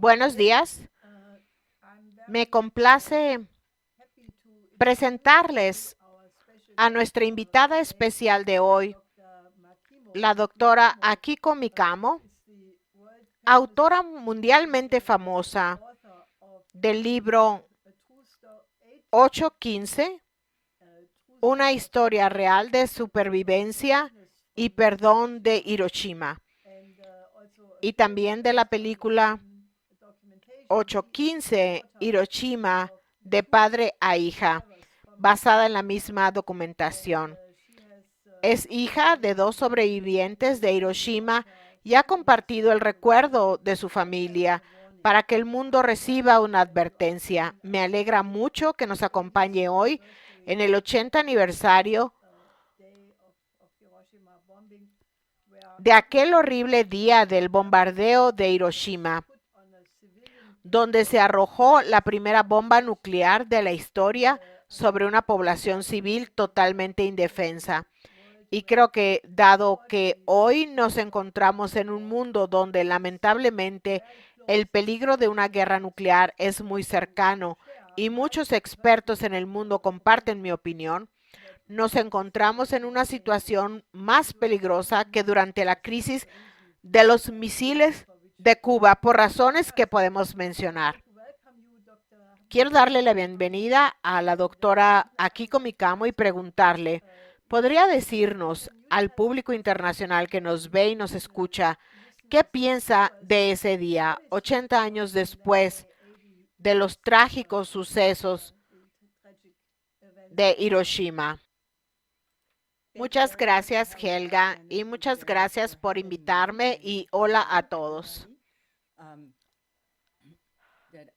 Buenos días. Me complace presentarles a nuestra invitada especial de hoy, la doctora Akiko Mikamo, autora mundialmente famosa del libro 815, una historia real de supervivencia y perdón de Hiroshima, y también de la película 815, Hiroshima, de padre a hija, basada en la misma documentación. Es hija de dos sobrevivientes de Hiroshima y ha compartido el recuerdo de su familia para que el mundo reciba una advertencia. Me alegra mucho que nos acompañe hoy en el 80 aniversario de aquel horrible día del bombardeo de Hiroshima, donde se arrojó la primera bomba nuclear de la historia sobre una población civil totalmente indefensa. Y creo que, dado que hoy nos encontramos en un mundo donde lamentablemente el peligro de una guerra nuclear es muy cercano y muchos expertos en el mundo comparten mi opinión, nos encontramos en una situación más peligrosa que durante la crisis de los misiles de Cuba, por razones que podemos mencionar. Quiero darle la bienvenida a la doctora Akiko Mikamo y preguntarle, ¿podría decirnos al público internacional que nos ve y nos escucha qué piensa de ese día, 80 años después de los trágicos sucesos de Hiroshima? Muchas gracias, Helga, y muchas gracias por invitarme y hola a todos.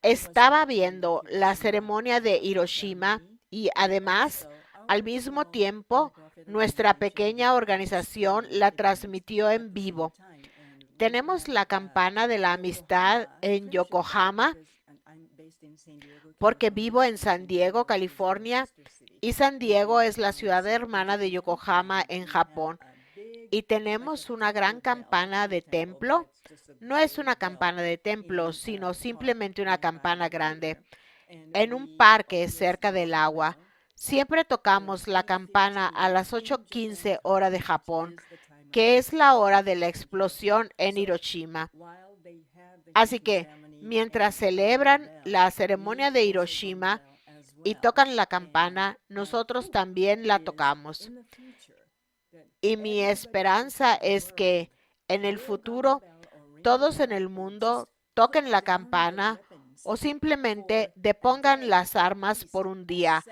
Estaba viendo la ceremonia de Hiroshima y además, al mismo tiempo, nuestra pequeña organización la transmitió en vivo. Tenemos la campana de la amistad en Yokohama porque vivo en San Diego, California, y San Diego es la ciudad hermana de Yokohama en Japón. Y tenemos una gran campana de templo. No es una campana de templo, sino simplemente una campana grande. En un parque cerca del agua, siempre tocamos la campana a las 8:15 hora de Japón, que es la hora de la explosión en Hiroshima. Así que, mientras celebran la ceremonia de Hiroshima y tocan la campana, nosotros también la tocamos. Y mi esperanza es que en el futuro todos en el mundo toquen la campana o simplemente depongan las armas por un día,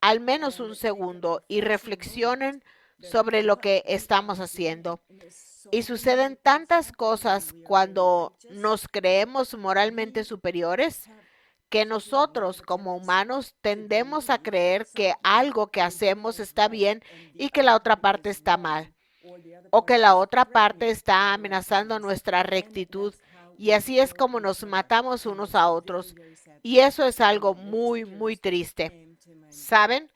al menos un segundo, y reflexionen sobre lo que estamos haciendo. Y suceden tantas cosas cuando nos creemos moralmente superiores que nosotros como humanos tendemos a creer que algo que hacemos está bien y que la otra parte está mal, o que la otra parte está amenazando nuestra rectitud, y así es como nos matamos unos a otros. Y eso es algo muy, muy triste. ¿Saben?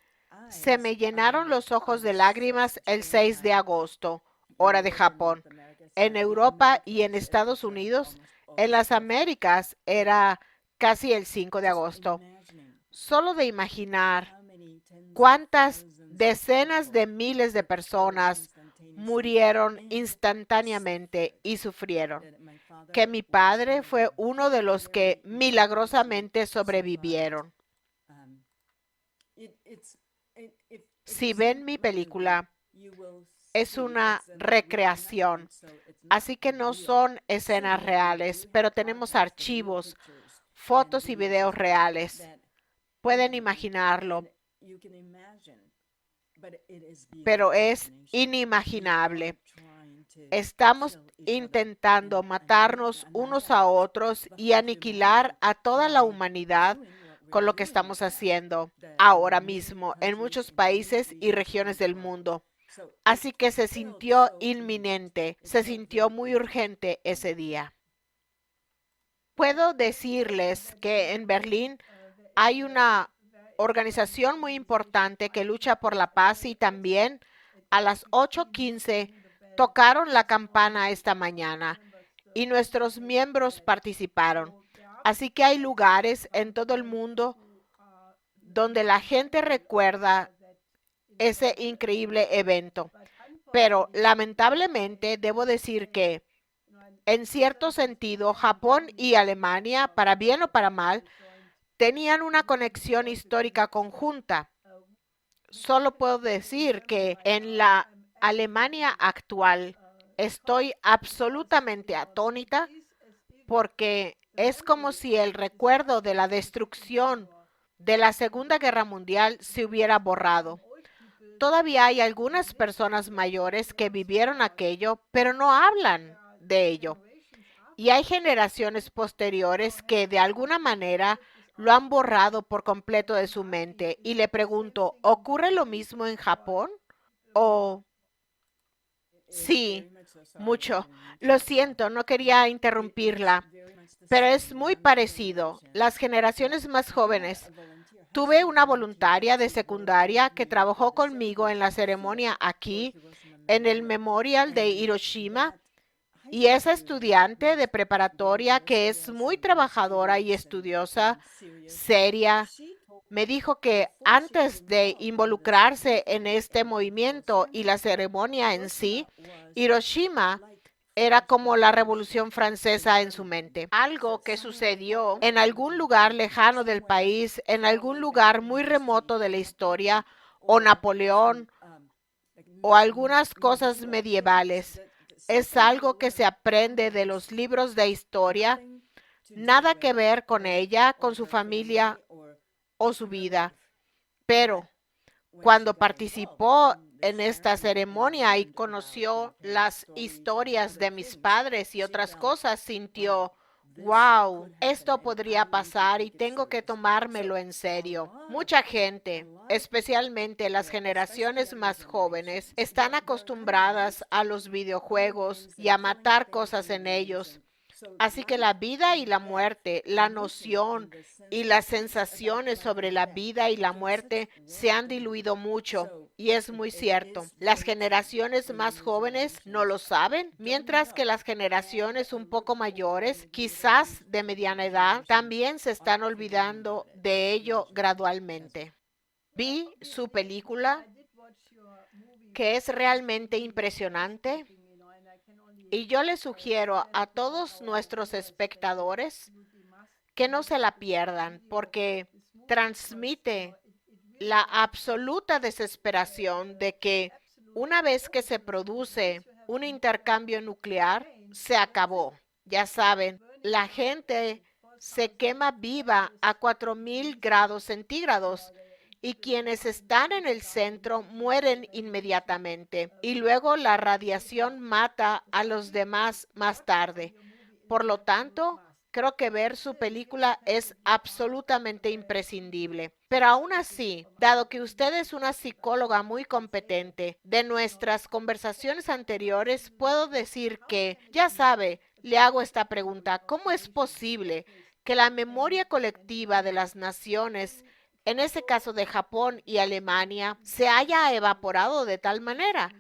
Se me llenaron los ojos de lágrimas el 6 de agosto, hora de Japón. En Europa y en Estados Unidos, en las Américas, era casi el 5 de agosto. Solo de imaginar cuántas decenas de miles de personas murieron instantáneamente y sufrieron. Que mi padre fue uno de los que milagrosamente sobrevivieron. Si ven mi película, es una recreación, así que no son escenas reales, pero tenemos archivos, fotos y videos reales. Pueden imaginarlo, pero es inimaginable. Estamos intentando matarnos unos a otros y aniquilar a toda la humanidad con lo que estamos haciendo ahora mismo en muchos países y regiones del mundo. Así que se sintió inminente, se sintió muy urgente ese día. Puedo decirles que en Berlín hay una organización muy importante que lucha por la paz y también a las 8:15 tocaron la campana esta mañana y nuestros miembros participaron. Así que hay lugares en todo el mundo donde la gente recuerda ese increíble evento. Pero lamentablemente debo decir que, en cierto sentido, Japón y Alemania, para bien o para mal, tenían una conexión histórica conjunta. Solo puedo decir que en la Alemania actual estoy absolutamente atónita porque es como si el recuerdo de la destrucción de la Segunda Guerra Mundial se hubiera borrado. Todavía hay algunas personas mayores que vivieron aquello, pero no hablan de ello. Y hay generaciones posteriores que de alguna manera lo han borrado por completo de su mente. Y le pregunto, ¿ocurre lo mismo en Japón? ¿O sí, mucho? Lo siento, no quería interrumpirla, pero es muy parecido. Las generaciones más jóvenes. Tuve una voluntaria de secundaria que trabajó conmigo en la ceremonia aquí, en el Memorial de Hiroshima, y esa estudiante de preparatoria que es muy trabajadora y estudiosa, seria, me dijo que antes de involucrarse en este movimiento y la ceremonia en sí, Hiroshima era como la Revolución Francesa en su mente. Algo que sucedió en algún lugar lejano del país, en algún lugar muy remoto de la historia, o Napoleón, o algunas cosas medievales. Es algo que se aprende de los libros de historia, nada que ver con ella, con su familia o su vida. Pero cuando participó en esta ceremonia y conoció las historias de mis padres y otras cosas, sintió, wow, esto podría pasar y tengo que tomármelo en serio. Mucha gente, especialmente las generaciones más jóvenes, están acostumbradas a los videojuegos y a matar cosas en ellos. Así que la vida y la muerte, la noción y las sensaciones sobre la vida y la muerte se han diluido mucho. Y es muy cierto. Las generaciones más jóvenes no lo saben, mientras que las generaciones un poco mayores, quizás de mediana edad, también se están olvidando de ello gradualmente. Vi su película, que es realmente impresionante, y yo le sugiero a todos nuestros espectadores que no se la pierdan porque transmite la absoluta desesperación de que una vez que se produce un intercambio nuclear, se acabó. Ya saben, la gente se quema viva a 4000 grados centígrados y quienes están en el centro mueren inmediatamente y luego la radiación mata a los demás más tarde. Por lo tanto, creo que ver su película es absolutamente imprescindible. Pero aún así, dado que usted es una psicóloga muy competente, de nuestras conversaciones anteriores puedo decir que, ya sabe, le hago esta pregunta, ¿cómo es posible que la memoria colectiva de las naciones, en ese caso de Japón y Alemania, se haya evaporado de tal manera?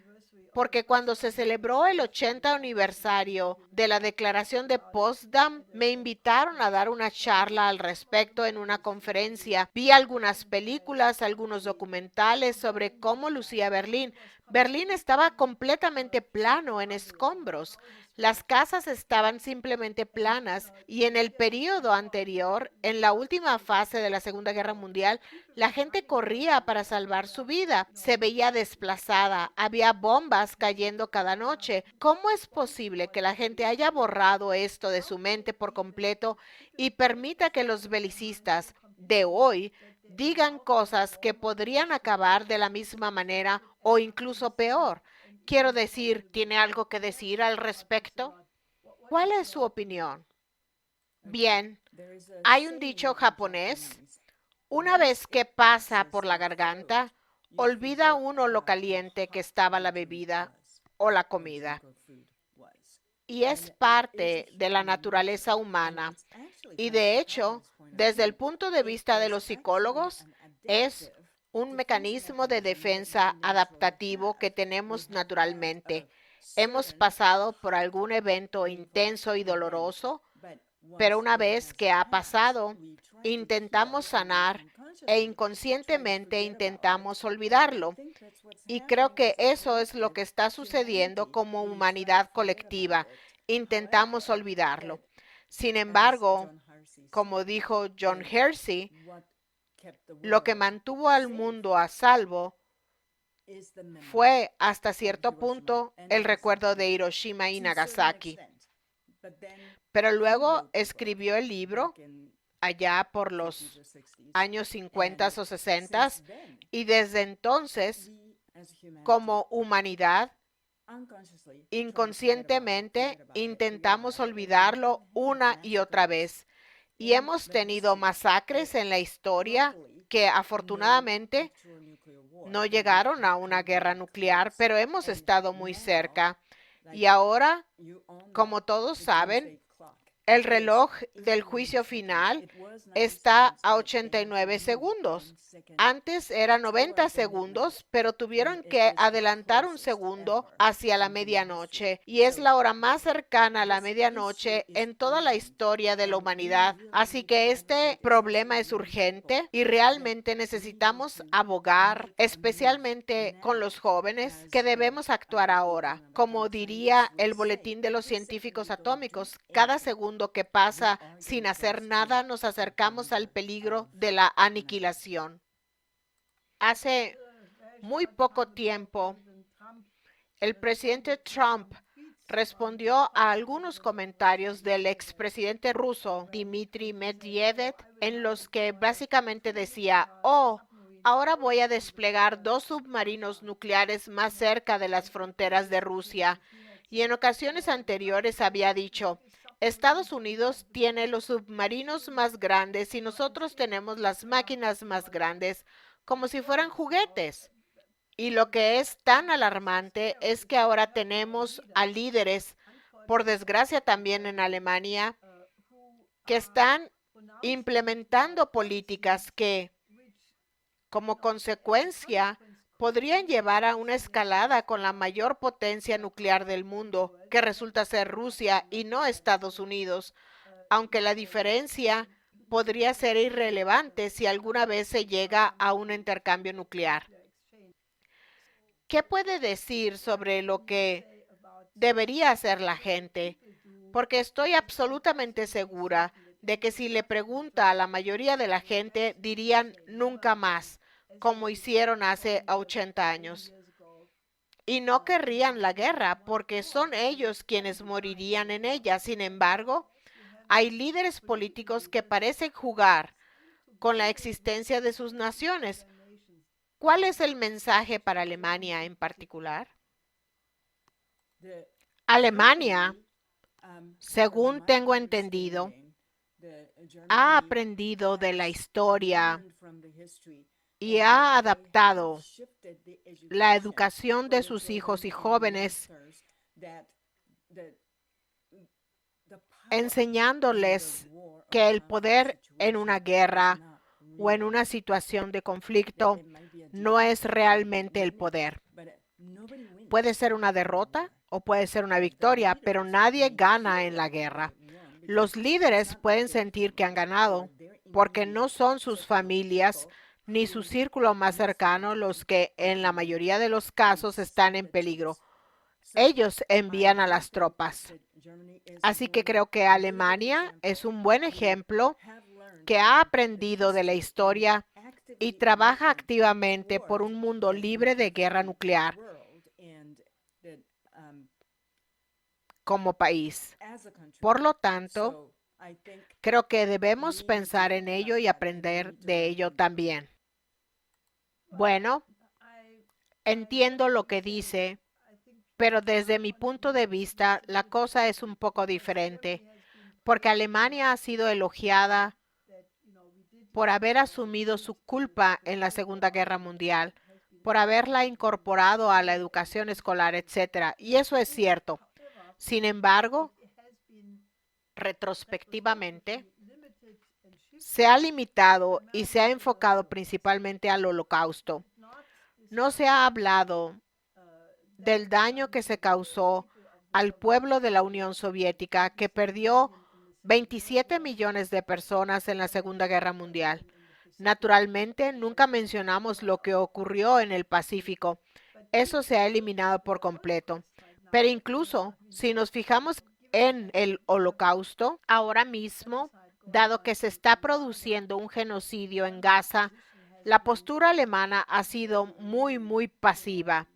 Porque cuando se celebró el 80 aniversario de la Declaración de Potsdam, me invitaron a dar una charla al respecto en una conferencia. Vi algunas películas, algunos documentales sobre cómo lucía Berlín. Berlín estaba completamente plano en escombros. Las casas estaban simplemente planas y en el periodo anterior, en la última fase de la Segunda Guerra Mundial, la gente corría para salvar su vida. Se veía desplazada. Había bombas cayendo cada noche. ¿Cómo es posible que la gente haya borrado esto de su mente por completo y permita que los belicistas de hoy digan cosas que podrían acabar de la misma manera o incluso peor? Quiero decir, ¿tiene algo que decir al respecto? ¿Cuál es su opinión? Bien, hay un dicho japonés: una vez que pasa por la garganta, olvida uno lo caliente que estaba la bebida o la comida. Y es parte de la naturaleza humana. Y de hecho, desde el punto de vista de los psicólogos, es un mecanismo de defensa adaptativo que tenemos naturalmente. Hemos pasado por algún evento intenso y doloroso, Pero una vez que ha pasado, intentamos sanar e inconscientemente intentamos olvidarlo. Y creo que eso es lo que está sucediendo como humanidad colectiva. Intentamos olvidarlo. Sin embargo, como dijo John Hersey, lo que mantuvo al mundo a salvo fue hasta cierto punto el recuerdo de Hiroshima y Nagasaki. Pero luego escribió el libro allá por los años 50 o 60 y desde entonces, como humanidad, inconscientemente intentamos olvidarlo una y otra vez. Y hemos tenido masacres en la historia que afortunadamente no llegaron a una guerra nuclear, pero hemos estado muy cerca. Y ahora, como todos saben, el reloj del juicio final está a 89 segundos. Antes era 90 segundos, pero tuvieron que adelantar un segundo hacia la medianoche. Y es la hora más cercana a la medianoche en toda la historia de la humanidad. Así que este problema es urgente y realmente necesitamos abogar, especialmente con los jóvenes, que debemos actuar ahora. Como diría el Boletín de los Científicos Atómicos, cada segundo que pasa sin hacer nada nos acercamos al peligro de la aniquilación. Hace muy poco tiempo, el presidente Trump respondió a algunos comentarios del expresidente ruso Dmitry Medvedev en los que básicamente decía, oh, ahora voy a desplegar 2 submarinos nucleares más cerca de las fronteras de Rusia. Y en ocasiones anteriores había dicho, Estados Unidos tiene los submarinos más grandes y nosotros tenemos las máquinas más grandes, como si fueran juguetes. Y lo que es tan alarmante es que ahora tenemos a líderes, por desgracia también en Alemania, que están implementando políticas que, como consecuencia, podrían llevar a una escalada con la mayor potencia nuclear del mundo, que resulta ser Rusia y no Estados Unidos, aunque la diferencia podría ser irrelevante si alguna vez se llega a un intercambio nuclear. ¿Qué puede decir sobre lo que debería hacer la gente? Porque estoy absolutamente segura de que si le pregunta a la mayoría de la gente, dirían nunca más, como hicieron hace 80 años. Y no querrían la guerra, porque son ellos quienes morirían en ella. Sin embargo, hay líderes políticos que parecen jugar con la existencia de sus naciones. ¿Cuál es el mensaje para Alemania en particular? Alemania, según tengo entendido, ha aprendido de la historia y ha adaptado la educación de sus hijos y jóvenes, enseñándoles que el poder en una guerra o en una situación de conflicto no es realmente el poder. Puede ser una derrota o puede ser una victoria, pero nadie gana en la guerra. Los líderes pueden sentir que han ganado porque no son sus familias ni su círculo más cercano los que en la mayoría de los casos están en peligro. Ellos envían a las tropas. Así que creo que Alemania es un buen ejemplo que ha aprendido de la historia y trabaja activamente por un mundo libre de guerra nuclear como país. Por lo tanto, creo que debemos pensar en ello y aprender de ello también. Bueno, entiendo lo que dice, pero desde mi punto de vista, la cosa es un poco diferente, porque Alemania ha sido elogiada por haber asumido su culpa en la Segunda Guerra Mundial, por haberla incorporado a la educación escolar, etc. Y eso es cierto. Sin embargo, retrospectivamente, se ha limitado y se ha enfocado principalmente al Holocausto. No se ha hablado del daño que se causó al pueblo de la Unión Soviética, que perdió 27 millones de personas en la Segunda Guerra Mundial. Naturalmente, nunca mencionamos lo que ocurrió en el Pacífico. Eso se ha eliminado por completo. Pero incluso si nos fijamos en el Holocausto, ahora mismo, dado que se está produciendo un genocidio en Gaza, la postura alemana ha sido muy pasiva.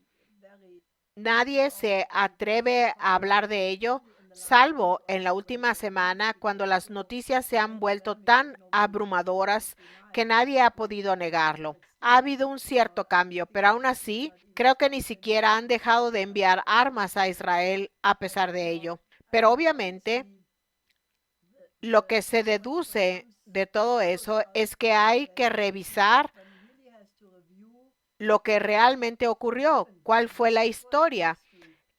Nadie se atreve a hablar de ello, salvo en la última semana, cuando las noticias se han vuelto tan abrumadoras que nadie ha podido negarlo. Ha habido un cierto cambio, pero aún así, creo que ni siquiera han dejado de enviar armas a Israel a pesar de ello. Pero obviamente, lo que se deduce de todo eso es que hay que revisar lo que realmente ocurrió, cuál fue la historia,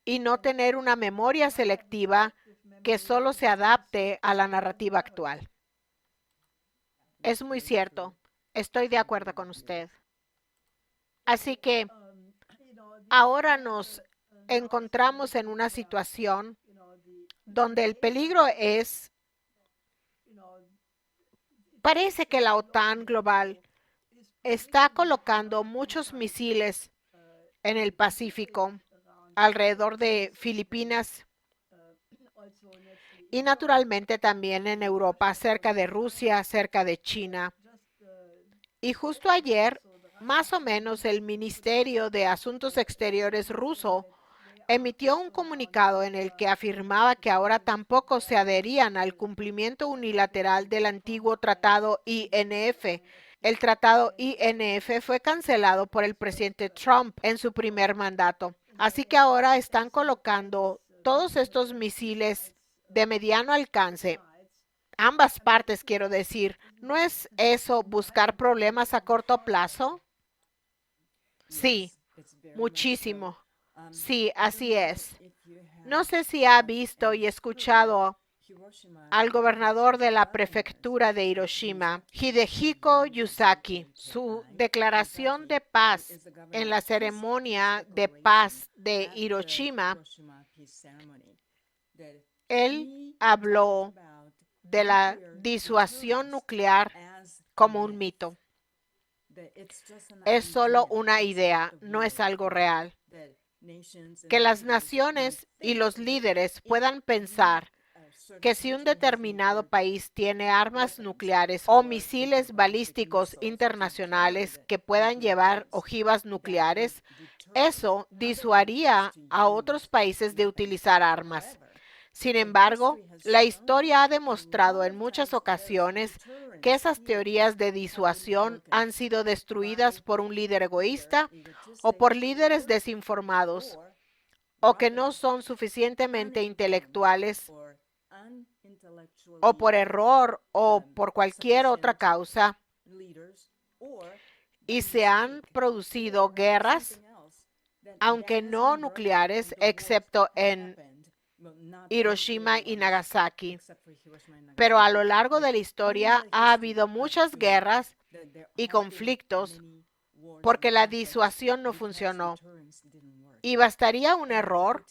y no tener una memoria selectiva que solo se adapte a la narrativa actual. Es muy cierto. Estoy de acuerdo con usted. Así que ahora nos encontramos en una situación donde el peligro es, parece que la OTAN global está colocando muchos misiles en el Pacífico, alrededor de Filipinas y naturalmente también en Europa, cerca de Rusia, cerca de China. Y justo ayer, más o menos, el Ministerio de Asuntos Exteriores ruso emitió un comunicado en el que afirmaba que ahora tampoco se adherían al cumplimiento unilateral del antiguo tratado INF. El tratado INF fue cancelado por el presidente Trump en su primer mandato. Así que ahora están colocando todos estos misiles de mediano alcance. Ambas partes, quiero decir. ¿No es eso buscar problemas a corto plazo? Sí, muchísimo. Sí, así es. No sé si ha visto y escuchado al gobernador de la prefectura de Hiroshima, Hidehiko Yusaki. Su declaración de paz en la ceremonia de paz de Hiroshima, él habló de la disuasión nuclear como un mito. Es solo una idea, no es algo real. Que las naciones y los líderes puedan pensar que si un determinado país tiene armas nucleares o misiles balísticos internacionales que puedan llevar ojivas nucleares, eso disuadiría a otros países de utilizar armas. Sin embargo, la historia ha demostrado en muchas ocasiones que esas teorías de disuasión han sido destruidas por un líder egoísta o por líderes desinformados o que no son suficientemente intelectuales o por error o por cualquier otra causa, y se han producido guerras, aunque no nucleares, excepto en Hiroshima y Nagasaki. Pero a lo largo de la historia ha habido muchas guerras y conflictos porque la disuasión no funcionó. Y bastaría un error,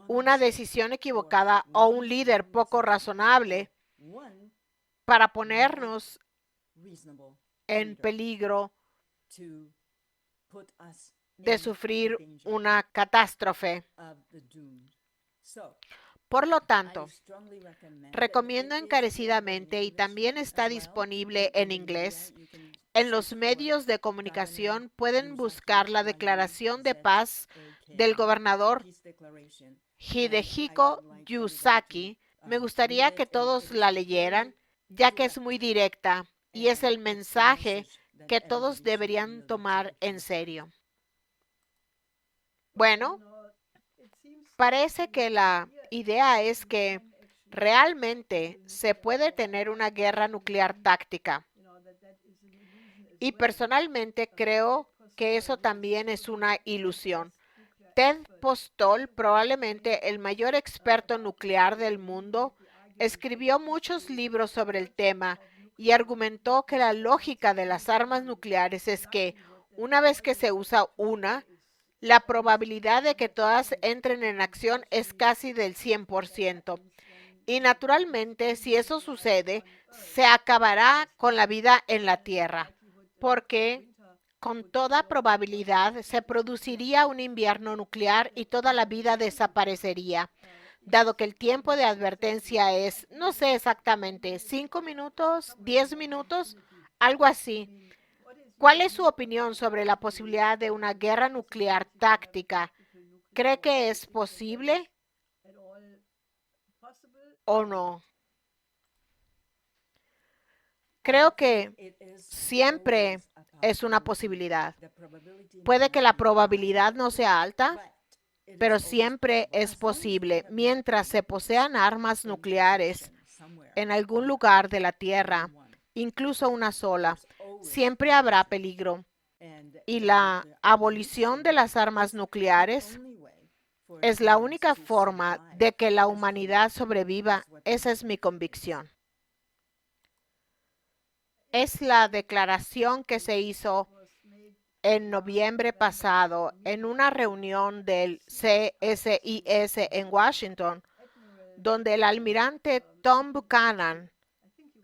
una decisión equivocada o un líder poco razonable para ponernos en peligro de sufrir una catástrofe. Por lo tanto, recomiendo encarecidamente, y también está disponible en inglés, en los medios de comunicación pueden buscar la declaración de paz del gobernador Hidehiko Yusaki. Me gustaría que todos la leyeran, ya que es muy directa y es el mensaje que todos deberían tomar en serio. Bueno, parece que la idea es que realmente se puede tener una guerra nuclear táctica. Y personalmente creo que eso también es una ilusión. Ted Postol, probablemente el mayor experto nuclear del mundo, escribió muchos libros sobre el tema y argumentó que la lógica de las armas nucleares es que una vez que se usa una, la probabilidad de que todas entren en acción es casi del 100%. Y naturalmente, si eso sucede, se acabará con la vida en la Tierra, porque con toda probabilidad se produciría un invierno nuclear y toda la vida desaparecería, dado que el tiempo de advertencia es, no sé exactamente, 5 minutos, 10 minutos, algo así. ¿Cuál es su opinión sobre la posibilidad de una guerra nuclear táctica? ¿Cree que es posible o no? Creo que siempre es una posibilidad. Puede que la probabilidad no sea alta, pero siempre es posible. Mientras se posean armas nucleares en algún lugar de la Tierra, incluso una sola, siempre habrá peligro. Y la abolición de las armas nucleares es la única forma de que la humanidad sobreviva. Esa es mi convicción. Es la declaración que se hizo en noviembre pasado en una reunión del CSIS en Washington, donde el almirante Tom Buchanan,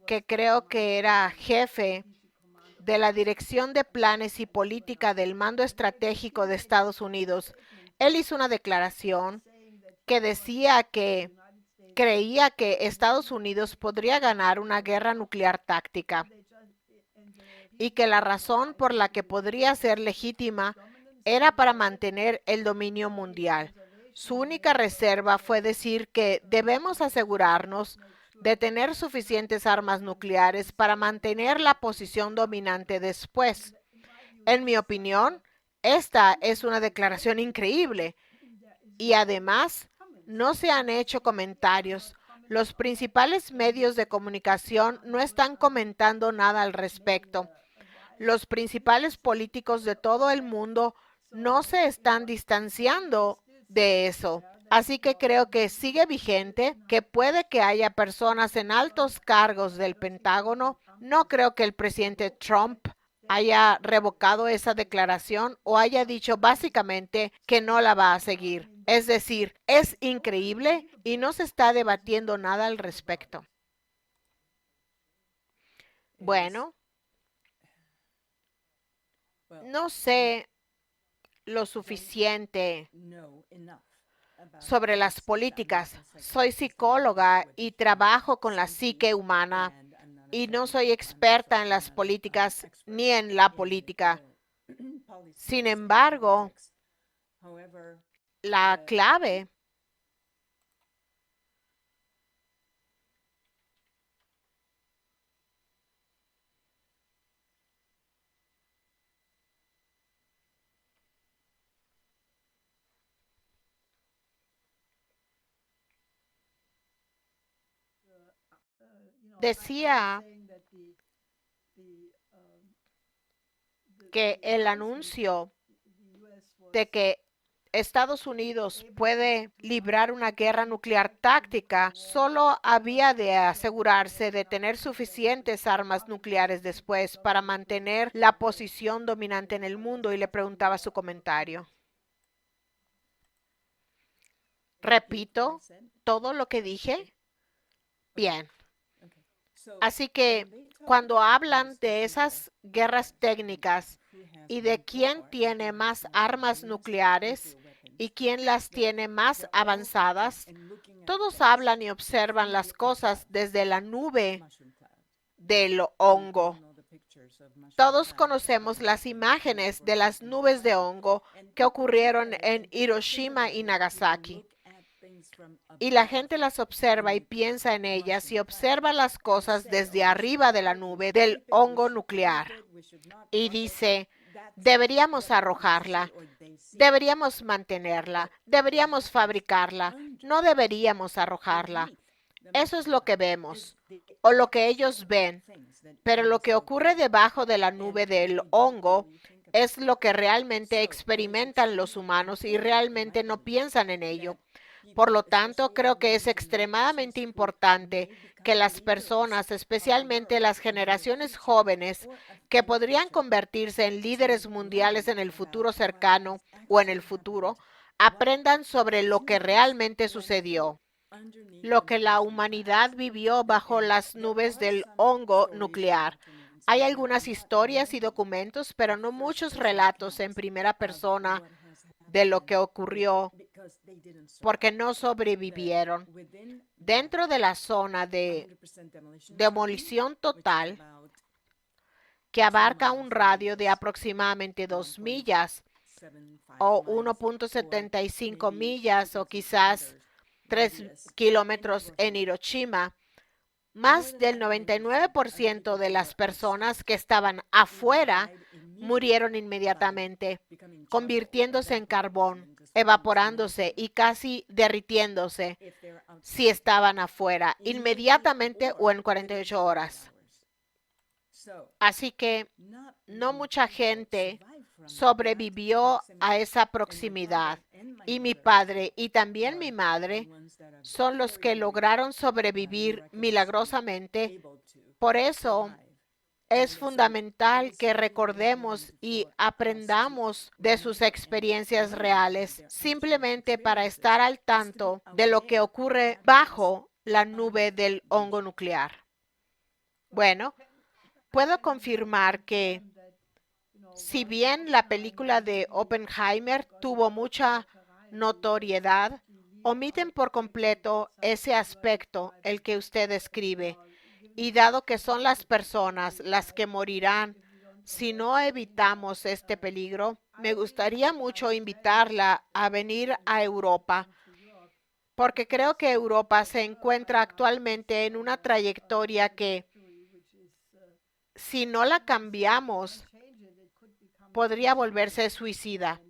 que creo que era jefe de la Dirección de Planes y Política del Mando Estratégico de Estados Unidos, él hizo una declaración que decía que creía que Estados Unidos podría ganar una guerra nuclear táctica y que la razón por la que podría ser legítima era para mantener el dominio mundial. Su única reserva fue decir que debemos asegurarnos de tener suficientes armas nucleares para mantener la posición dominante después. En mi opinión, esta es una declaración increíble y además no se han hecho comentarios. Los principales medios de comunicación no están comentando nada al respecto. Los principales políticos de todo el mundo no se están distanciando de eso. Así que creo que sigue vigente, que puede que haya personas en altos cargos del Pentágono. No creo que el presidente Trump haya revocado esa declaración o haya dicho básicamente que no la va a seguir. Es decir, es increíble y no se está debatiendo nada al respecto. Bueno, no sé lo suficiente sobre las políticas. Soy psicóloga y trabajo con la psique humana y no soy experta en las políticas ni en la política. Sin embargo, la clave decía que el anuncio de que Estados Unidos puede librar una guerra nuclear táctica, solo había de asegurarse de tener suficientes armas nucleares después para mantener la posición dominante en el mundo, y le preguntaba su comentario. Repito todo lo que dije. Bien. Así que cuando hablan de esas guerras técnicas y de quién tiene más armas nucleares y quién las tiene más avanzadas, todos hablan y observan las cosas desde la nube del hongo. Todos conocemos las imágenes de las nubes de hongo que ocurrieron en Hiroshima y Nagasaki. Y la gente las observa y piensa en ellas y observa las cosas desde arriba de la nube del hongo nuclear. Y dice, deberíamos arrojarla, deberíamos mantenerla, deberíamos fabricarla, no deberíamos arrojarla. Eso es lo que vemos, o lo que ellos ven. Pero lo que ocurre debajo de la nube del hongo es lo que realmente experimentan los humanos y realmente no piensan en ello. Por lo tanto, creo que es extremadamente importante que las personas, especialmente las generaciones jóvenes, que podrían convertirse en líderes mundiales en el futuro cercano o en el futuro, aprendan sobre lo que realmente sucedió. lo que la humanidad vivió bajo las nubes del hongo nuclear. Hay algunas historias y documentos, pero no muchos relatos en primera persona de lo que ocurrió porque no sobrevivieron. Dentro de la zona de demolición total, que abarca un radio de aproximadamente 2 millas o 1.75 millas o quizás 3 kilómetros en Hiroshima, más del 99% de las personas que estaban afuera murieron inmediatamente, convirtiéndose en carbón, evaporándose y casi derritiéndose si estaban afuera, inmediatamente o en 48 horas. Así que no mucha gente sobrevivió a esa proximidad. Y mi padre y también mi madre son los que lograron sobrevivir milagrosamente. Por eso es fundamental que recordemos y aprendamos de sus experiencias reales, simplemente para estar al tanto de lo que ocurre bajo la nube del hongo nuclear. Bueno, puedo confirmar que si bien la película de Oppenheimer tuvo mucha notoriedad, omiten por completo ese aspecto, el que usted describe. Y dado que son las personas las que morirán si no evitamos este peligro, me gustaría mucho invitarla a venir a Europa, porque creo que Europa se encuentra actualmente en una trayectoria que, si no la cambiamos, podría volverse suicida.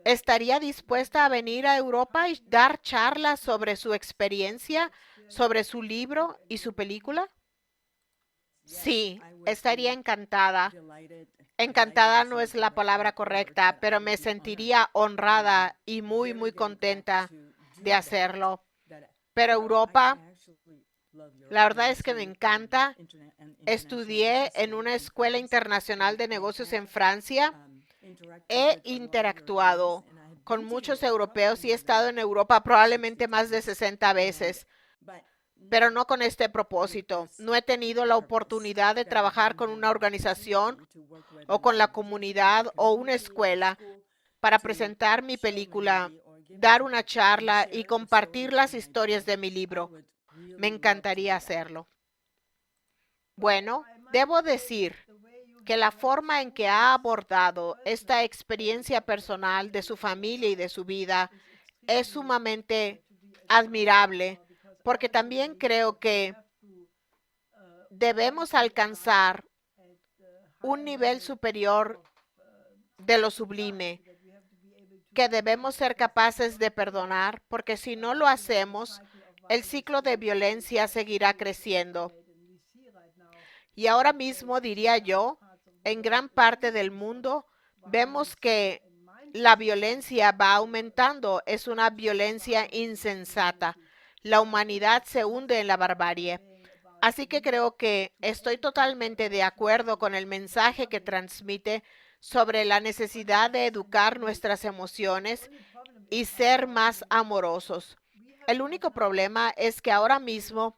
¿Estaría dispuesta a venir a Europa y dar charlas sobre su experiencia, sobre su libro y su película? Sí, estaría encantada. Encantada no es la palabra correcta, pero me sentiría honrada y muy, muy contenta de hacerlo. Pero Europa, la verdad es que me encanta. Estudié en una escuela internacional de negocios en Francia. He interactuado con muchos europeos y he estado en Europa probablemente más de 60 veces, pero no con este propósito. No he tenido la oportunidad de trabajar con una organización o con la comunidad o una escuela para presentar mi película, dar una charla y compartir las historias de mi libro. Me encantaría hacerlo. Bueno, debo decir que la forma en que ha abordado esta experiencia personal de su familia y de su vida es sumamente admirable, porque también creo que debemos alcanzar un nivel superior de lo sublime, que debemos ser capaces de perdonar, porque si no lo hacemos, el ciclo de violencia seguirá creciendo. Y ahora mismo, diría yo, en gran parte del mundo, vemos que la violencia va aumentando. Es una violencia insensata. La humanidad se hunde en la barbarie. Así que creo que estoy totalmente de acuerdo con el mensaje que transmite sobre la necesidad de educar nuestras emociones y ser más amorosos. El único problema es que ahora mismo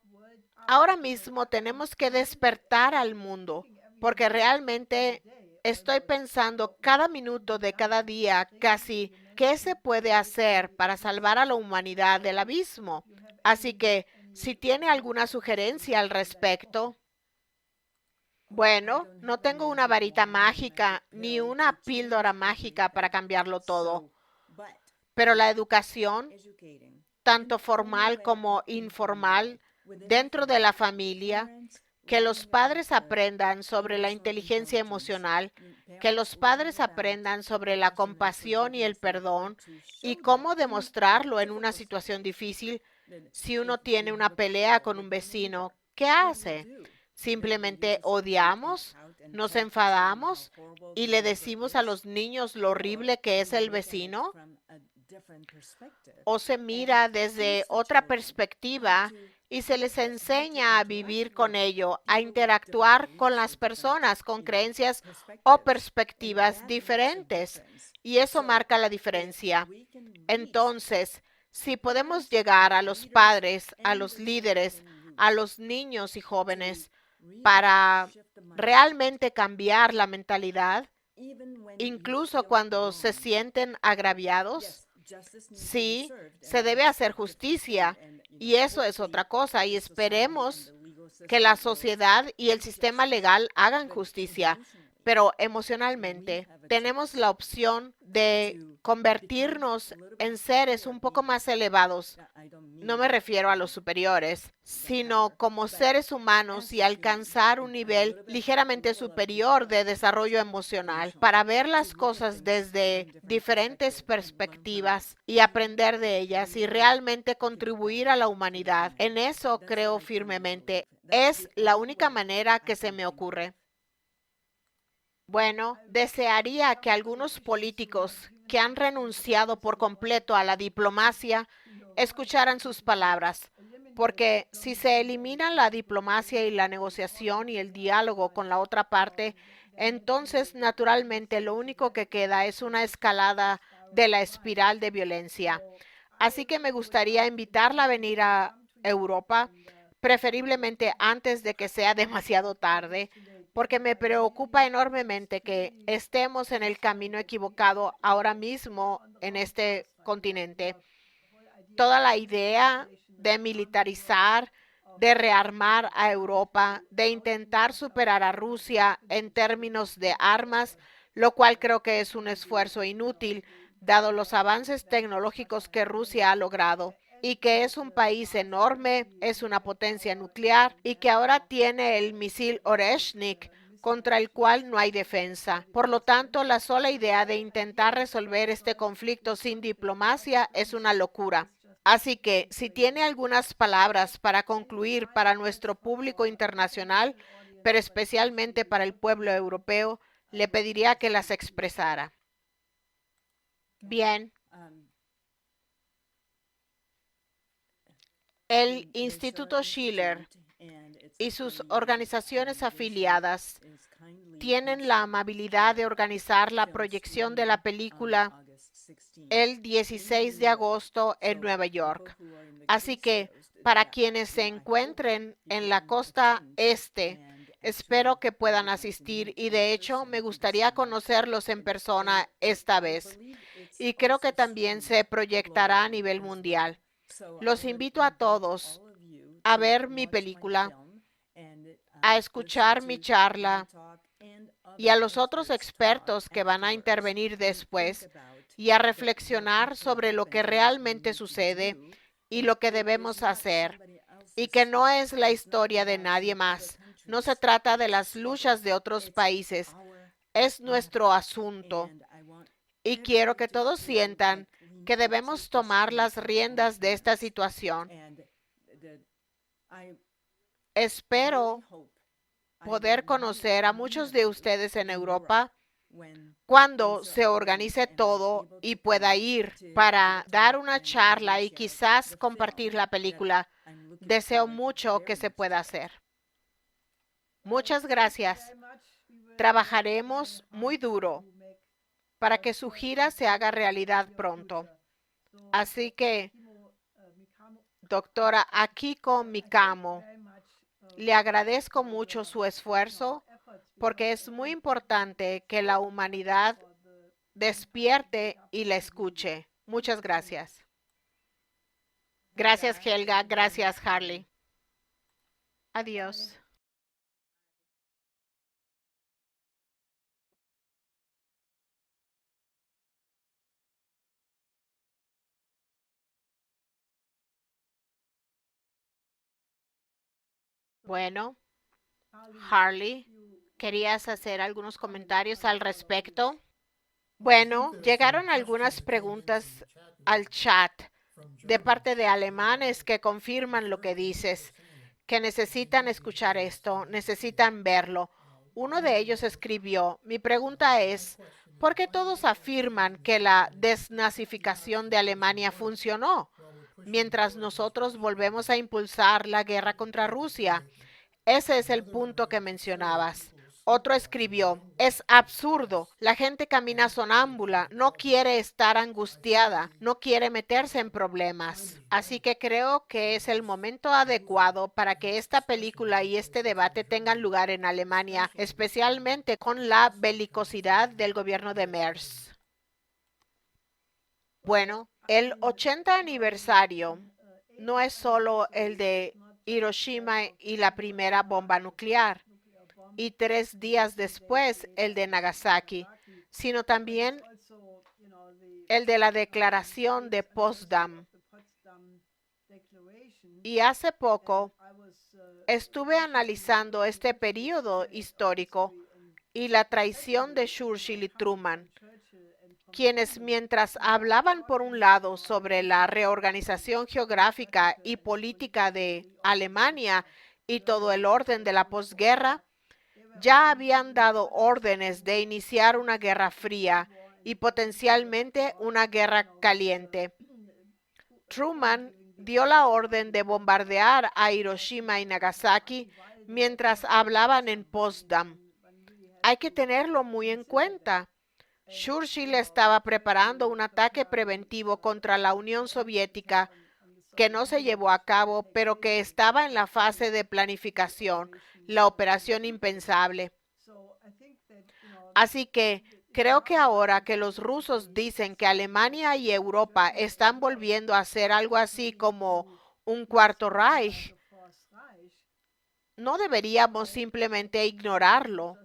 tenemos que despertar al mundo, porque realmente estoy pensando cada minuto de cada día casi qué se puede hacer para salvar a la humanidad del abismo. Así que si tiene alguna sugerencia al respecto, bueno, no tengo una varita mágica ni una píldora mágica para cambiarlo todo, pero la educación, tanto formal como informal, dentro de la familia, que los padres aprendan sobre la inteligencia emocional, que los padres aprendan sobre la compasión y el perdón y cómo demostrarlo en una situación difícil. Si uno tiene una pelea con un vecino, ¿qué hace? Simplemente odiamos, nos enfadamos y le decimos a los niños lo horrible que es el vecino, o se mira desde otra perspectiva y se les enseña a vivir con ello, a interactuar con las personas con creencias o perspectivas diferentes. Y eso marca la diferencia. Entonces, Si podemos llegar a los padres, a los líderes, a los niños y jóvenes para realmente cambiar la mentalidad, incluso cuando se sienten agraviados, sí, se debe hacer justicia y eso es otra cosa y esperemos que la sociedad y el sistema legal hagan justicia, pero emocionalmente tenemos la opción de convertirnos en seres un poco más elevados. No me refiero a los superiores, sino como seres humanos y alcanzar un nivel ligeramente superior de desarrollo emocional para ver las cosas desde diferentes perspectivas y aprender de ellas y realmente contribuir a la humanidad. En eso creo firmemente. Es la única manera que se me ocurre. Bueno, desearía que algunos políticos que han renunciado por completo a la diplomacia escucharan sus palabras, porque si se eliminan la diplomacia y la negociación y el diálogo con la otra parte, entonces naturalmente lo único que queda es una escalada de la espiral de violencia. Así que me gustaría invitarla a venir a Europa, preferiblemente antes de que sea demasiado tarde, porque me preocupa enormemente que estemos en el camino equivocado ahora mismo en este continente. Toda la idea de militarizar, de rearmar a Europa, de intentar superar a Rusia en términos de armas, lo cual creo que es un esfuerzo inútil, dado los avances tecnológicos que Rusia ha logrado y que es un país enorme, es una potencia nuclear y que ahora tiene el misil Oreshnik, contra el cual no hay defensa. Por lo tanto, la sola idea de intentar resolver este conflicto sin diplomacia es una locura. Así que, si tiene algunas palabras para concluir para nuestro público internacional, pero especialmente para el pueblo europeo, le pediría que las expresara. Bien. El Instituto Schiller y sus organizaciones afiliadas tienen la amabilidad de organizar la proyección de la película el 16 de agosto en Nueva York. Así que para quienes se encuentren en la costa este, espero que puedan asistir y de hecho me gustaría conocerlos en persona esta vez. Y creo que también se proyectará a nivel mundial. Los invito a todos a ver mi película, a escuchar mi charla y a los otros expertos que van a intervenir después y a reflexionar sobre lo que realmente sucede y lo que debemos hacer y que no es la historia de nadie más. No se trata de las luchas de otros países, es nuestro asunto. Y quiero que todos sientan que debemos tomar las riendas de esta situación. Espero poder conocer a muchos de ustedes en Europa cuando se organice todo y pueda ir para dar una charla y quizás compartir la película. Deseo mucho que se pueda hacer. Muchas gracias. Trabajaremos muy duro para que su gira se haga realidad pronto. Así que, doctora Akiko Mikamo, le agradezco mucho su esfuerzo porque es muy importante que la humanidad despierte y la escuche. Muchas gracias. Gracias, Helga. Gracias, Harley. Adiós. Bueno, Harley, ¿querías hacer algunos comentarios al respecto? Bueno, llegaron algunas preguntas al chat de parte de alemanes que confirman lo que dices, que necesitan escuchar esto, necesitan verlo. Uno de ellos escribió, mi pregunta es, ¿por qué todos afirman que la desnazificación de Alemania funcionó, mientras nosotros volvemos a impulsar la guerra contra Rusia? Ese es el punto que mencionabas. Otro escribió, es absurdo, la gente camina sonámbula, no quiere estar angustiada, no quiere meterse en problemas. Así que creo que es el momento adecuado para que esta película y este debate tengan lugar en Alemania, especialmente con la belicosidad del gobierno de Merz. Bueno, el 80 aniversario no es solo el de Hiroshima y la primera bomba nuclear, y 3 días después el de Nagasaki, sino también el de la declaración de Potsdam. Y hace poco estuve analizando este periodo histórico y la traición de Churchill y Truman, quienes mientras hablaban por un lado sobre la reorganización geográfica y política de Alemania y todo el orden de la posguerra, ya habían dado órdenes de iniciar una guerra fría y potencialmente una guerra caliente. Truman dio la orden de bombardear a Hiroshima y Nagasaki mientras hablaban en Potsdam. Hay que tenerlo muy en cuenta. Churchill estaba preparando un ataque preventivo contra la Unión Soviética que no se llevó a cabo, pero que estaba en la fase de planificación, la operación impensable. Así que creo que ahora que los rusos dicen que Alemania y Europa están volviendo a hacer algo así como un cuarto Reich, no deberíamos simplemente ignorarlo,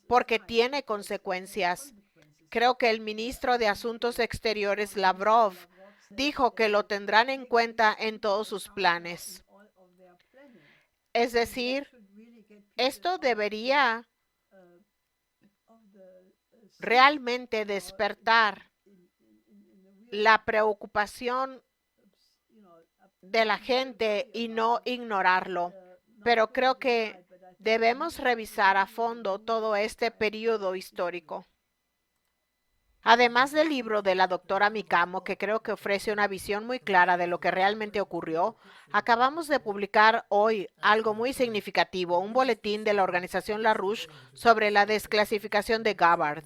porque tiene consecuencias. Creo que el ministro de Asuntos Exteriores, Lavrov, dijo que lo tendrán en cuenta en todos sus planes. Es decir, esto debería realmente despertar la preocupación de la gente y no ignorarlo. Pero creo que debemos revisar a fondo todo este periodo histórico. Además del libro de la doctora Mikamo, que creo que ofrece una visión muy clara de lo que realmente ocurrió, acabamos de publicar hoy algo muy significativo, un boletín de la organización LaRouche sobre la desclasificación de Gabbard,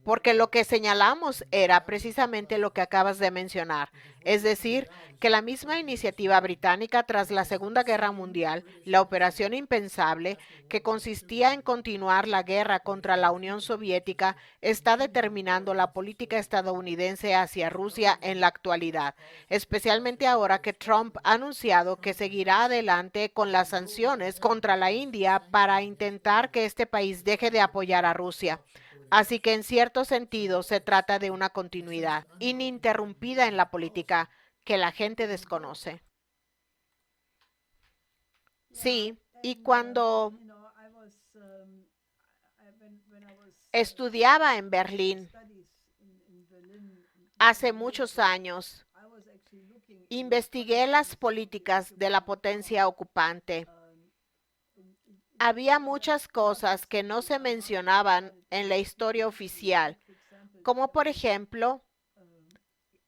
porque lo que señalamos era precisamente lo que acabas de mencionar, es decir, que la misma iniciativa británica tras la Segunda Guerra Mundial, la Operación Impensable, que consistía en continuar la guerra contra la Unión Soviética, está determinando la política estadounidense hacia Rusia en la actualidad, especialmente ahora que Trump ha anunciado que seguirá adelante con las sanciones contra la India para intentar que este país deje de apoyar a Rusia. Así que en cierto sentido se trata de una continuidad ininterrumpida en la política que la gente desconoce. Sí, y cuando estudiaba en Berlín hace muchos años, investigué las políticas de la potencia ocupante. Había muchas cosas que no se mencionaban en la historia oficial, como por ejemplo,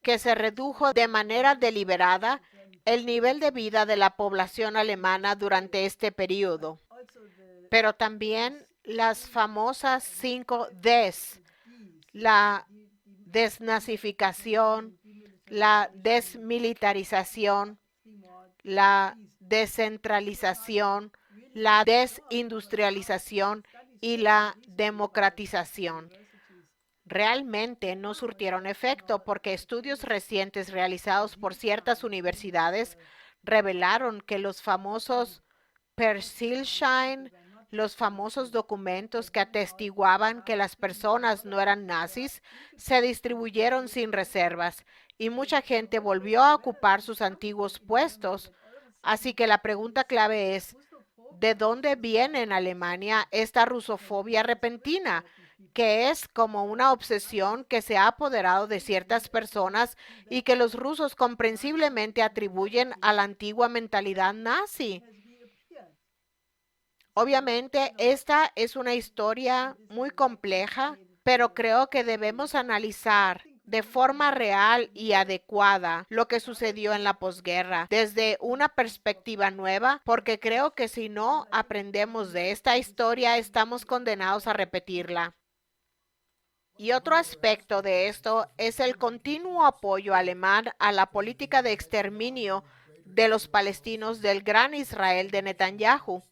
que se redujo de manera deliberada el nivel de vida de la población alemana durante este periodo, pero también las famosas 5 Ds, la desnazificación, la desmilitarización, la descentralización, la desindustrialización y la democratización. Realmente no surtieron efecto porque estudios recientes realizados por ciertas universidades revelaron que los famosos Persilschein, los famosos documentos que atestiguaban que las personas no eran nazis, se distribuyeron sin reservas y mucha gente volvió a ocupar sus antiguos puestos. Así que la pregunta clave es, ¿de dónde viene en Alemania esta rusofobia repentina? Que es como una obsesión que se ha apoderado de ciertas personas y que los rusos comprensiblemente atribuyen a la antigua mentalidad nazi. Obviamente, esta es una historia muy compleja, pero creo que debemos analizar de forma real y adecuada lo que sucedió en la posguerra desde una perspectiva nueva, porque creo que si no aprendemos de esta historia, estamos condenados a repetirla. Y otro aspecto de esto es el continuo apoyo alemán a la política de exterminio de los palestinos del Gran Israel de Netanyahu.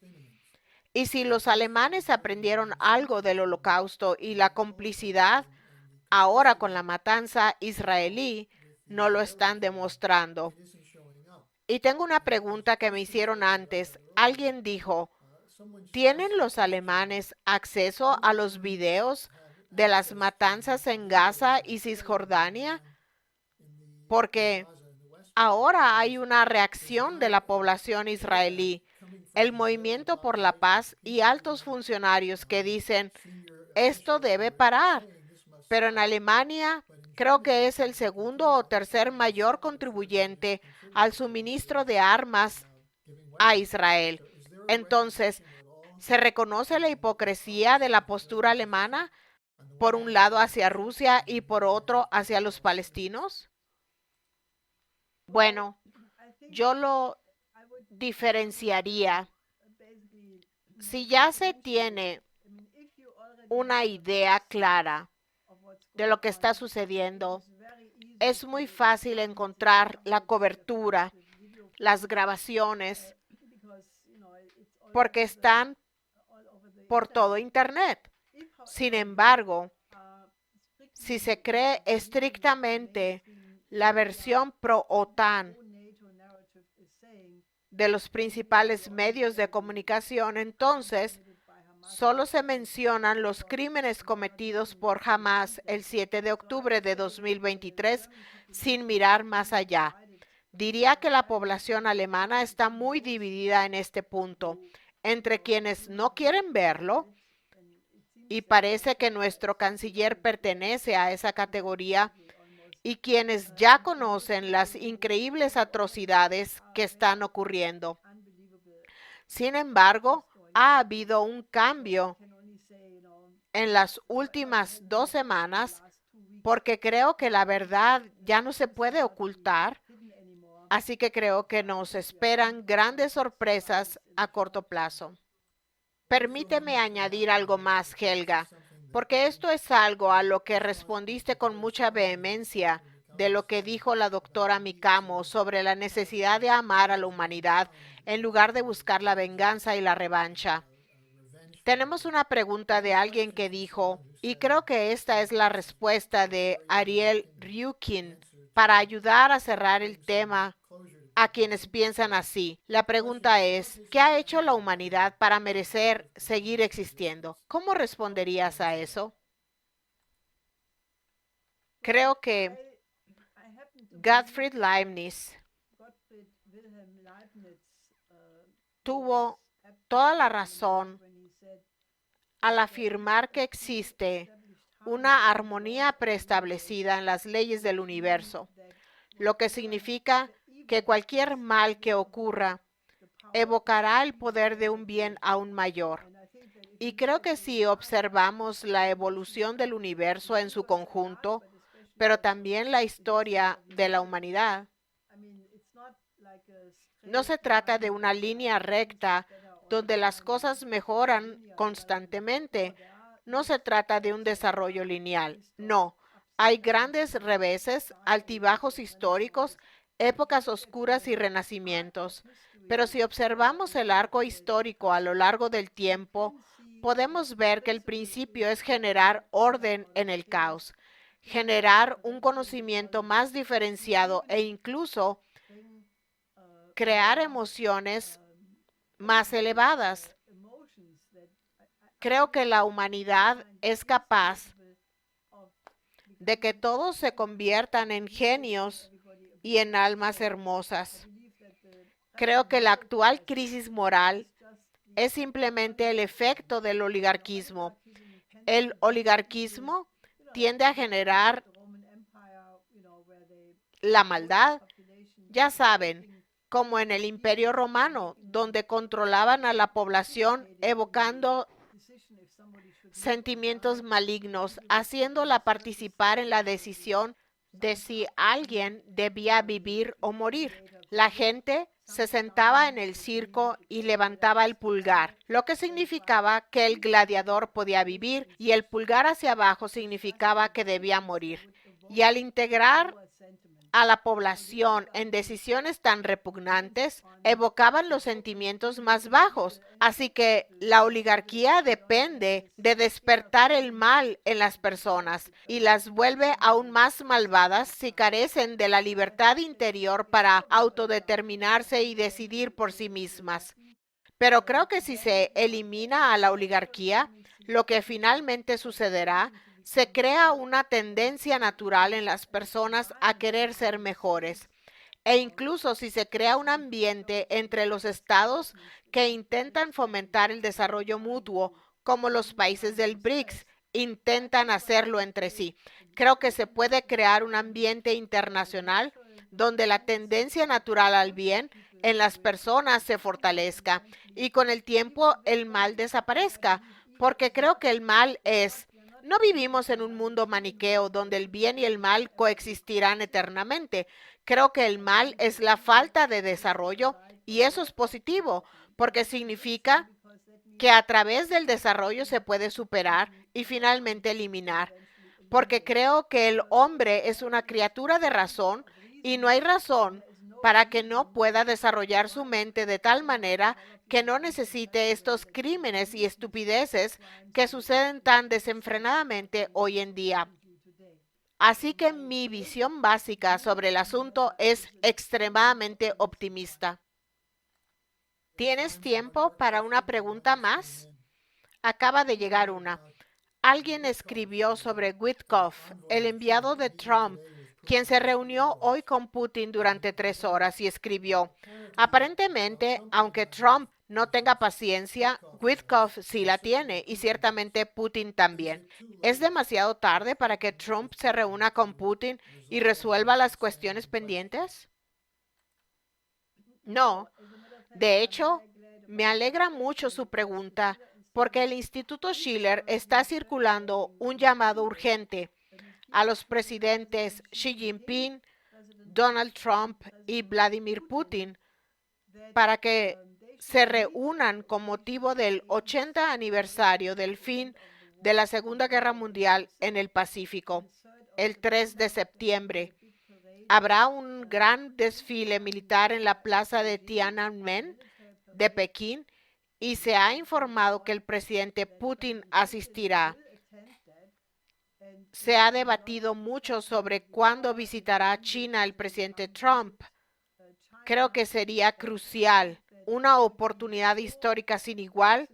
Y si los alemanes aprendieron algo del Holocausto y la complicidad ahora con la matanza israelí, no lo están demostrando. Y tengo una pregunta que me hicieron antes. Alguien dijo, ¿tienen los alemanes acceso a los videos de las matanzas en Gaza y Cisjordania? Porque ahora hay una reacción de la población israelí, el Movimiento por la Paz y altos funcionarios que dicen, esto debe parar. Pero en Alemania creo que es el segundo o tercer mayor contribuyente al suministro de armas a Israel. Entonces, ¿se reconoce la hipocresía de la postura alemana por un lado hacia Rusia y por otro hacia los palestinos? Bueno, yo lo diferenciaría. Si ya se tiene una idea clara de lo que está sucediendo, es muy fácil encontrar la cobertura, las grabaciones, porque están por todo Internet. Sin embargo, si se cree estrictamente la versión pro-OTAN de los principales medios de comunicación, entonces solo se mencionan los crímenes cometidos por Hamás el 7 de octubre de 2023 sin mirar más allá. Diría que la población alemana está muy dividida en este punto, entre quienes no quieren verlo, y parece que nuestro canciller pertenece a esa categoría, y quienes ya conocen las increíbles atrocidades que están ocurriendo. Sin embargo, ha habido un cambio en las últimas 2 semanas porque creo que la verdad ya no se puede ocultar, así que creo que nos esperan grandes sorpresas a corto plazo. Permíteme añadir algo más, Helga, porque esto es algo a lo que respondiste con mucha vehemencia de lo que dijo la doctora Mikamo sobre la necesidad de amar a la humanidad en lugar de buscar la venganza y la revancha. Tenemos una pregunta de alguien que dijo, y creo que esta es la respuesta de Ariel Ryukin para ayudar a cerrar el tema a quienes piensan así. La pregunta es, ¿qué ha hecho la humanidad para merecer seguir existiendo? ¿Cómo responderías a eso? Creo que Gottfried Leibniz tuvo toda la razón al afirmar que existe una armonía preestablecida en las leyes del universo, lo que significa que cualquier mal que ocurra evocará el poder de un bien aún mayor. Y creo que si observamos la evolución del universo en su conjunto, pero también la historia de la humanidad, no se trata de una línea recta donde las cosas mejoran constantemente. No se trata de un desarrollo lineal. No, hay grandes reveses, altibajos históricos, épocas oscuras y renacimientos. Pero si observamos el arco histórico a lo largo del tiempo, podemos ver que el principio es generar orden en el caos, generar un conocimiento más diferenciado e incluso crear emociones más elevadas. Creo que la humanidad es capaz de que todos se conviertan en genios y en almas hermosas. Creo que la actual crisis moral es simplemente el efecto del oligarquismo. El oligarquismo tiende a generar la maldad, ya saben, como en el Imperio Romano, donde controlaban a la población evocando sentimientos malignos, haciéndola participar en la decisión de si alguien debía vivir o morir. La gente se sentaba en el circo y levantaba el pulgar, lo que significaba que el gladiador podía vivir, y el pulgar hacia abajo significaba que debía morir. Y al integrar a la población en decisiones tan repugnantes, evocaban los sentimientos más bajos. Así que la oligarquía depende de despertar el mal en las personas y las vuelve aún más malvadas si carecen de la libertad interior para autodeterminarse y decidir por sí mismas. Pero creo que si se elimina a la oligarquía, lo que finalmente sucederá, se crea una tendencia natural en las personas a querer ser mejores. E incluso si se crea un ambiente entre los estados que intentan fomentar el desarrollo mutuo, como los países del BRICS intentan hacerlo entre sí. Creo que se puede crear un ambiente internacional donde la tendencia natural al bien en las personas se fortalezca y con el tiempo el mal desaparezca, porque creo que el mal es. No vivimos en un mundo maniqueo donde el bien y el mal coexistirán eternamente. Creo que el mal es la falta de desarrollo y eso es positivo, porque significa que a través del desarrollo se puede superar y finalmente eliminar, porque creo que el hombre es una criatura de razón y no hay razón para que no pueda desarrollar su mente de tal manera que no necesite estos crímenes y estupideces que suceden tan desenfrenadamente hoy en día. Así que mi visión básica sobre el asunto es extremadamente optimista. ¿Tienes tiempo para una pregunta más? Acaba de llegar una. Alguien escribió sobre Witkoff, el enviado de Trump, quien se reunió hoy con Putin durante 3 horas y escribió, aparentemente, aunque Trump no tenga paciencia, Witkoff sí la tiene y ciertamente Putin también. ¿Es demasiado tarde para que Trump se reúna con Putin y resuelva las cuestiones pendientes? No. De hecho, me alegra mucho su pregunta porque el Instituto Schiller está circulando un llamado urgente a los presidentes Xi Jinping, Donald Trump y Vladimir Putin para que se reúnan con motivo del 80 aniversario del fin de la Segunda Guerra Mundial en el Pacífico, el 3 de septiembre. Habrá un gran desfile militar en la plaza de Tiananmen de Pekín y se ha informado que el presidente Putin asistirá. Se ha debatido mucho sobre cuándo visitará China el presidente Trump. Creo que sería crucial, una oportunidad histórica sin igual,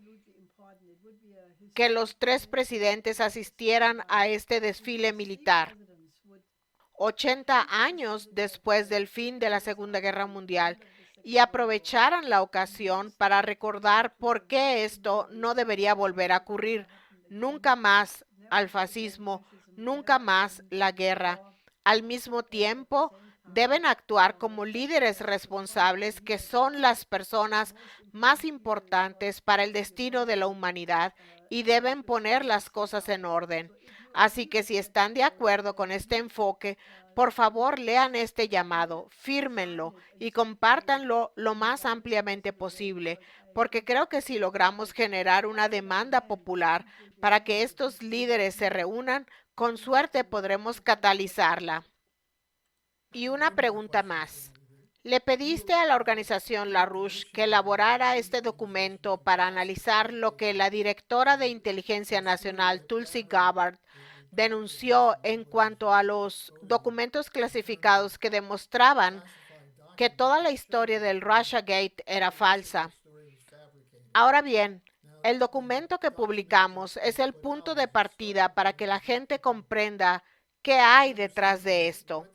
que los 3 presidentes asistieran a este desfile militar. 80 años después del fin de la Segunda Guerra Mundial y aprovecharan la ocasión para recordar por qué esto no debería volver a ocurrir. Nunca más al fascismo, nunca más la guerra. Al mismo tiempo, deben actuar como líderes responsables que son las personas más importantes para el destino de la humanidad y deben poner las cosas en orden. Así que si están de acuerdo con este enfoque, por favor lean este llamado, fírmenlo y compártanlo lo más ampliamente posible, porque creo que si logramos generar una demanda popular para que estos líderes se reúnan, con suerte podremos catalizarla. Y una pregunta más. ¿Le pediste a la organización LaRouche que elaborara este documento para analizar lo que la directora de Inteligencia Nacional, Tulsi Gabbard, denunció en cuanto a los documentos clasificados que demostraban que toda la historia del Russiagate era falsa? Ahora bien, el documento que publicamos es el punto de partida para que la gente comprenda qué hay detrás de esto.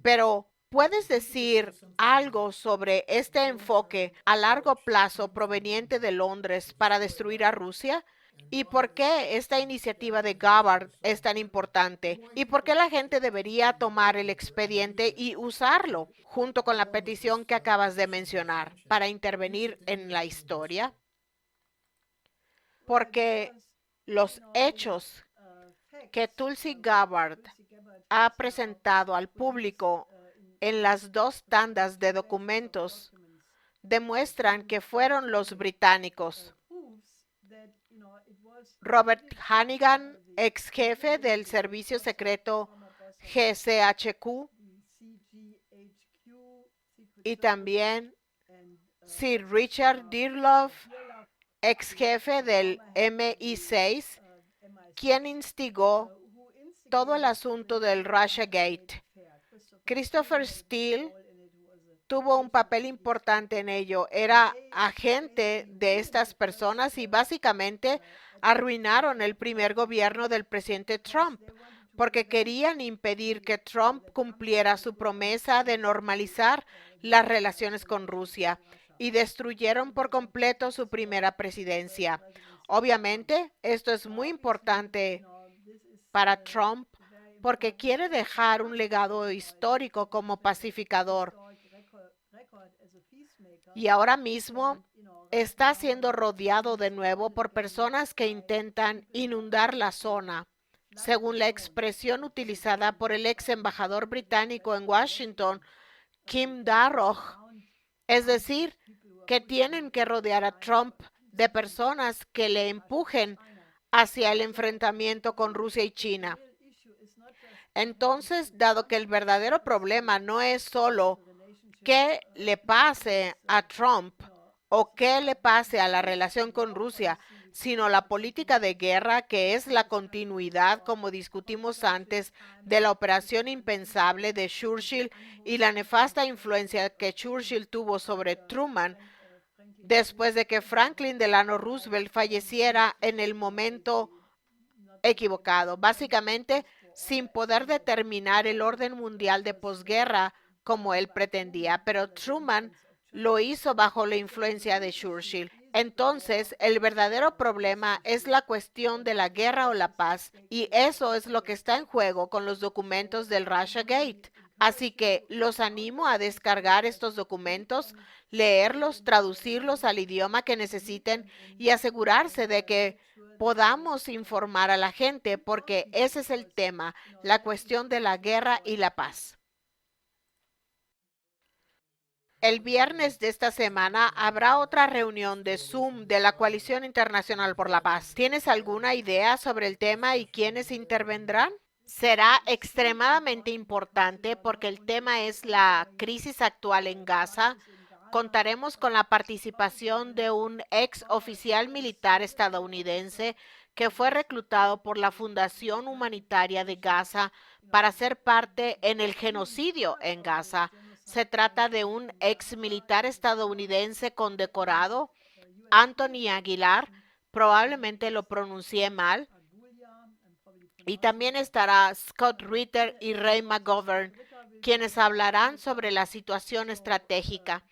Pero, ¿puedes decir algo sobre este enfoque a largo plazo proveniente de Londres para destruir a Rusia? ¿Y por qué esta iniciativa de Gabbard es tan importante? ¿Y por qué la gente debería tomar el expediente y usarlo junto con la petición que acabas de mencionar para intervenir en la historia? Porque los hechos que Tulsi Gabbard ha presentado al público en las dos tandas de documentos demuestran que fueron los británicos. Robert Hannigan, ex jefe del servicio secreto GCHQ, y también Sir Richard Dearlove, ex jefe del MI6, quien instigó todo el asunto del Russiagate. Christopher Steele tuvo un papel importante en ello. Era agente de estas personas y básicamente arruinaron el primer gobierno del presidente Trump porque querían impedir que Trump cumpliera su promesa de normalizar las relaciones con Rusia y destruyeron por completo su primera presidencia. Obviamente, esto es muy importante para Trump porque quiere dejar un legado histórico como pacificador. Y ahora mismo está siendo rodeado de nuevo por personas que intentan inundar la zona, según la expresión utilizada por el ex embajador británico en Washington, Kim Darroch. Es decir, que tienen que rodear a Trump de personas que le empujen hacia el enfrentamiento con Rusia y China. Entonces, dado que el verdadero problema no es solo qué le pase a Trump o qué le pase a la relación con Rusia, sino la política de guerra que es la continuidad, como discutimos antes, de la operación impensable de Churchill y la nefasta influencia que Churchill tuvo sobre Truman después de que Franklin Delano Roosevelt falleciera en el momento equivocado, básicamente sin poder determinar el orden mundial de posguerra como él pretendía, pero Truman lo hizo bajo la influencia de Churchill. Entonces, el verdadero problema es la cuestión de la guerra o la paz, y eso es lo que está en juego con los documentos del Russiagate. Así que los animo a descargar estos documentos, leerlos, traducirlos al idioma que necesiten y asegurarse de que podamos informar a la gente, porque ese es el tema, la cuestión de la guerra y la paz. El viernes de esta semana habrá otra reunión de Zoom de la Coalición Internacional por la Paz. ¿Tienes alguna idea sobre el tema y quiénes intervendrán? Será extremadamente importante porque el tema es la crisis actual en Gaza. Contaremos con la participación de un ex oficial militar estadounidense que fue reclutado por la Fundación Humanitaria de Gaza para ser parte en el genocidio en Gaza. Se trata de un ex militar estadounidense condecorado, Anthony Aguilar, probablemente lo pronuncié mal, y también estará Scott Ritter y Ray McGovern, quienes hablarán sobre la situación estratégica.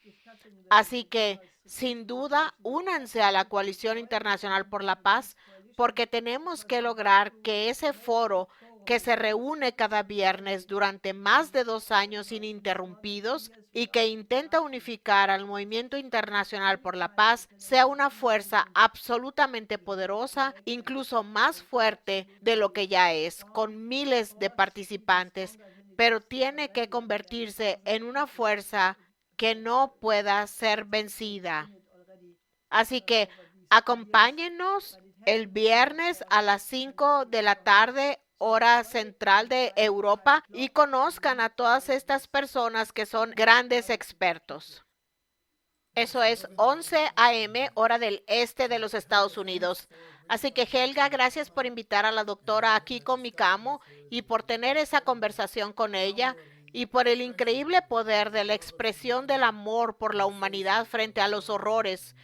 Así que, sin duda, únanse a la Coalición Internacional por la Paz, porque tenemos que lograr que ese foro que se reúne cada viernes durante más de 2 años ininterrumpidos y que intenta unificar al movimiento internacional por la paz sea una fuerza absolutamente poderosa, incluso más fuerte de lo que ya es, con miles de participantes, pero tiene que convertirse en una fuerza que no pueda ser vencida. Así que acompáñenos el viernes a las 5 de la tarde, hora central de Europa, y conozcan a todas estas personas que son grandes expertos. Eso es 11 a.m., hora del este de los Estados Unidos. Así que, Helga, gracias por invitar a la doctora Akiko Mikamo y por tener esa conversación con ella y por el increíble poder de la expresión del amor por la humanidad frente a los horrores.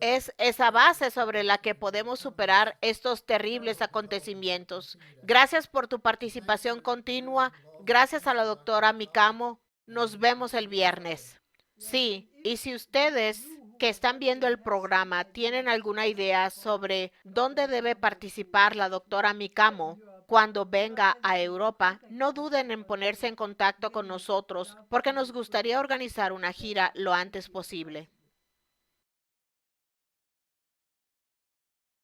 Es esa base sobre la que podemos superar estos terribles acontecimientos. Gracias por tu participación continua. Gracias a la doctora Mikamo. Nos vemos el viernes. Sí, y si ustedes que están viendo el programa tienen alguna idea sobre dónde debe participar la doctora Mikamo cuando venga a Europa, no duden en ponerse en contacto con nosotros porque nos gustaría organizar una gira lo antes posible.